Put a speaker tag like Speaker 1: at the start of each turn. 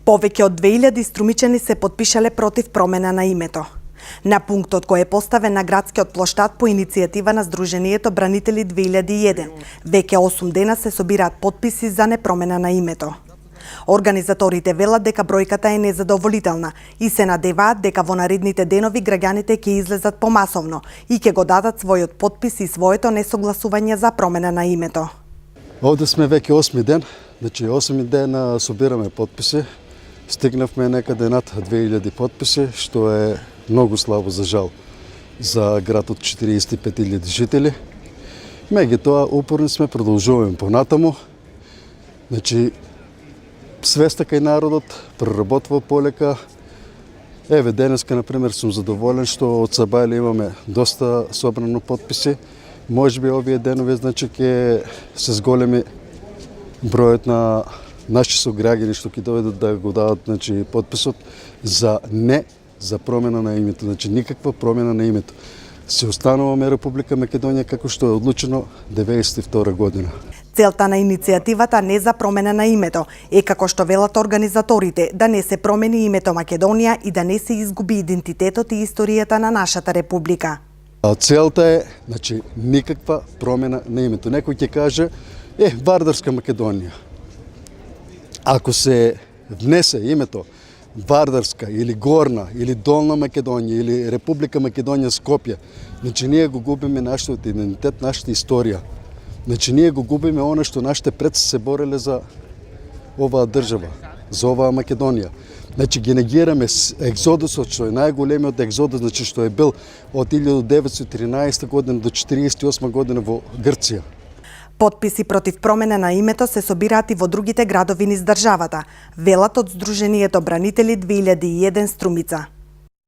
Speaker 1: Повеќе од 2000 струмичани се потпишале против промена на името. На пунктот кој е поставен на градскиот плоштад по иницијатива на Сдруженијето Бранители 2001, веќе 8 дена се собираат потписи за непромена на името. Организаторите велат дека бројката е незадоволителна и се надеваат дека во наредните денови граѓаните ќе излезат помасовно и ќе го дадат својот потпис и своето несогласување за промена на името.
Speaker 2: Овде сме веќе 8 ден, значи 8 дена собираме потписи. Стигнавме некаде над 2000 потписи, што е многу слабо за жал за град од 45.000 жители. Меѓутоа, упорни сме, продолжуваме понатаму. Значи, свеста кај народот, проработува полека. Еве, денеска, например, сум задоволен што од Сабајле имаме доста собрано потписи. Можеби овие денови, значи, ќе се зголеми бројот на наши сограѓани што ќе дојдат да го дадат, значи, потписот за промена на името, значи никаква промена на името. Се остануваме Република Македонија како што е одлучено 1992 година.
Speaker 1: Целта на иницијативата не за промена на името е, како што велат организаторите, да не се промени името Македонија и да не се изгуби идентитетот и историјата на нашата република.
Speaker 2: Целта е, значи, никаква промена на името. Некој ќе каже, Вардарска Македонија. Ако се внесе името Вардарска или Горна или Долна Македонија или Република Македонија Скопје, значи ние го губиме нашиот идентитет, нашата историја. Значи ние го губиме оно што нашите предци се бореле за оваа држава, за оваа Македонија. Значи ги негираме екзодусот, што е најголемиот екзодус, значи што е бил од 1913 година до 1948 година во Грција.
Speaker 1: Потписи против промена на името се собираат и во другите градови низ државата, велат од Сдруженијето Бранители 2001 Струмица.